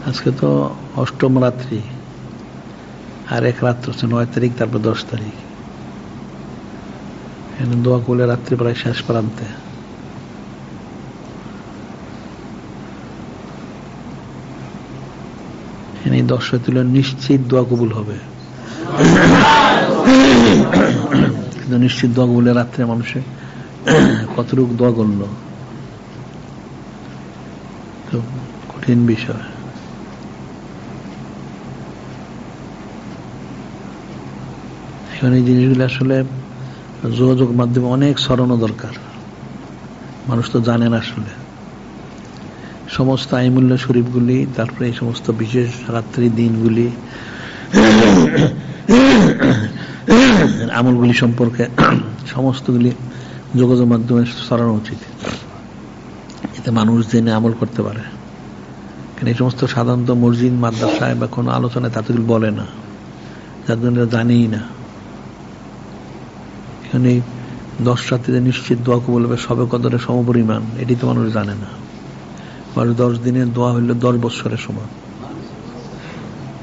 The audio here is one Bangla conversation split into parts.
আজকে তো অষ্টম রাত্রি, আর এক রাত্র হচ্ছে 9 তারিখ, তারপর 10 তারিখ। এখানে দোয়া করলে রাত্রি প্রায় শেষ প্রান্তে। এই 10 তুলে নিশ্চিত দোয়া কবুল হবে, কিন্তু নিশ্চিত দোয়া কবুলে রাত্রে মানুষে কতটুকু দোয়া করলো, তো কঠিন বিষয়। এখন এই জিনিসগুলো আসলে যোগাযোগ মাধ্যমে অনেক ছড়ানো দরকার, মানুষ তো জানে না আসলে। সমস্ত আইমুল্য শরীফগুলি, তারপরে এই সমস্ত বিশেষ রাত্রি দিনগুলি, আমলগুলি সম্পর্কে সমস্তগুলি যোগাযোগ মাধ্যমে ছড়ানো উচিত, এতে মানুষ জেনে আমল করতে পারে। কারণ এই সমস্ত সাধারণত মসজিদ মাদ্রাসায় বা কোনো আলোচনায় তাদের বলে না, যার জন্য জানেই না। এখানে 10 রাত্রিতে নিশ্চিত দোয়া কবুল হবে, সবে কদরের সমপরিমাণ, এটি তো মানুষ জানে না। 10 দিনের দোয়া হইল 10 বছরের সমান,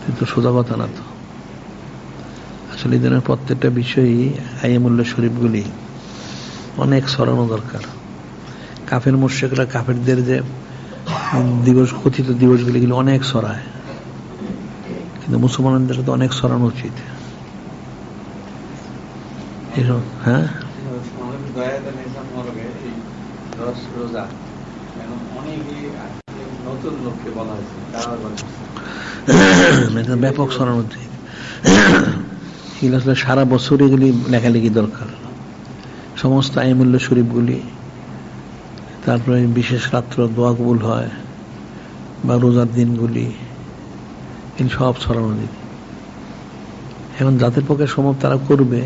কিন্তু সোজা কথা না তো। আসলে এই দিনের প্রত্যেকটা বিষয়ই আইমুল্য শরীফগুলি অনেক ছড়ানো দরকার। কাফের মুশরিকরা কাফেরদের যে দিবস, কথিত দিবসগুলি অনেক ছড়ায়, কিন্তু মুসলমানদের তো অনেক ছড়ানো উচিত। হ্যাঁ, ব্যাপক ছড়ানো উচিত। এগুলো আসলে সারা বছর এগুলি লেখালেখি দরকার। সমস্ত আইমুল্য শরীফগুলি, তারপরে বিশেষ রাত্র দোয়া কবুল হয় বা রোজার দিনগুলি, এগুলি সব ছড়ানো উচিত। এখন যাদের পক্ষে সম্ভব তারা করবে,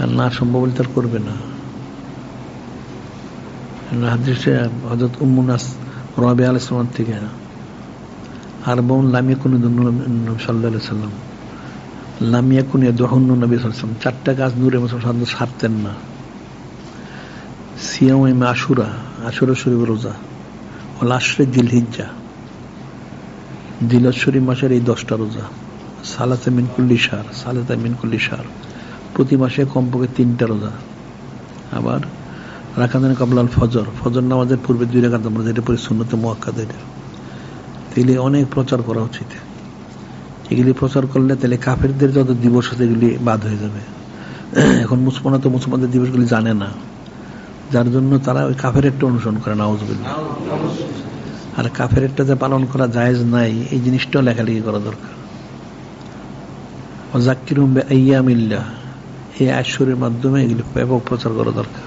আর না সম্ভব হলে তার করবে না। হাদিসে হযরত উম্মু নাস রাবিয়া আলাইহিস সালাম থেকে, আর বোন লামিয়া কোন সাল্লাল্লাহু আলাইহি সাল্লাম লামিয়া কোন দহন্ন নবী সাল্লাল্লাহু আলাইহি সাল্লাম 4টা কাজ নূরে মুসলমান ছাড়তেন না। সিয়াম আশুরা, আশুরা শরীফ রোজা, ও আশরে জিলহিজ্জা, জিলহজ শরীফ মাসের এই 10টা রোজা, সালাতে মিন কুল্লি শাহর, সালাতে মিন কুল্লি শাহর, প্রতি মাসে কমপক্ষে 3টা রোজা। আবার রাকাতান কাবলাল ফজর, ফজর নামাজের পূর্বে 2 রাকাত নামাজ, এটা পরে সুন্নতে মুআক্কাদা। এটা তাহলে অনেক প্রচার করা উচিত। এগুলি প্রচার করলে তাহলে কাফেরদের যত দিবস আছে এগুলি বাদ হয়ে যাবে। এখন মুসলমানরা তো মুসলমানদের দিবসগুলি জানে না, যার জন্য তারা ওই কাফেরেরটা অনুসরণ করে, নাউযুবিল্লাহ। আর কাফেরেরটা যে পালন করা জায়েজ নাই, এই জিনিসটাও লেখালেখি করা দরকার। ওয়াযাক্কিরুহুম বিআইয়ামিল্লাহ, এই আয়াত শরীফের মাধ্যমে এগুলি ব্যাপক প্রচার করা দরকার।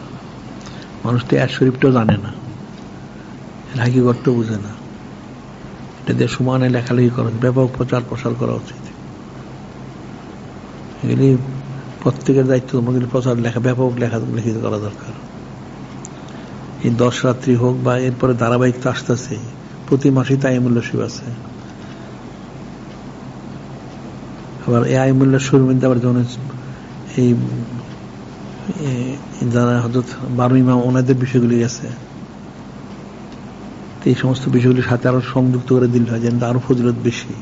মানুষ তো আয়াত শরীফটাও জানে না, এর হাকিকতটাও বুঝে না। এটা দিয়ে সমানে লেখালেখি করা, ব্যাপক প্রচার প্রসার করা উচিত। এগুলি প্রত্যেকের দায়িত্ব, প্রচার লেখা, ব্যাপক লেখালেখি করা দরকার। এই 10 রাত্রি হোক বা এরপরে ধারাবাহিক তো আসতেছে, প্রতি মাসেই তো আইমুল্য শরীফ আছে। আবার এই আইমুল্য শরীফ আবার যেমন এই যারা হযরত 12 ইমাম ওনাদের বিষয়গুলি আছে, এই সমস্ত বিষয়গুলির সাথে আরো সংযুক্ত করে দিলে হয়, যেন আরো ফজিলত বেশি।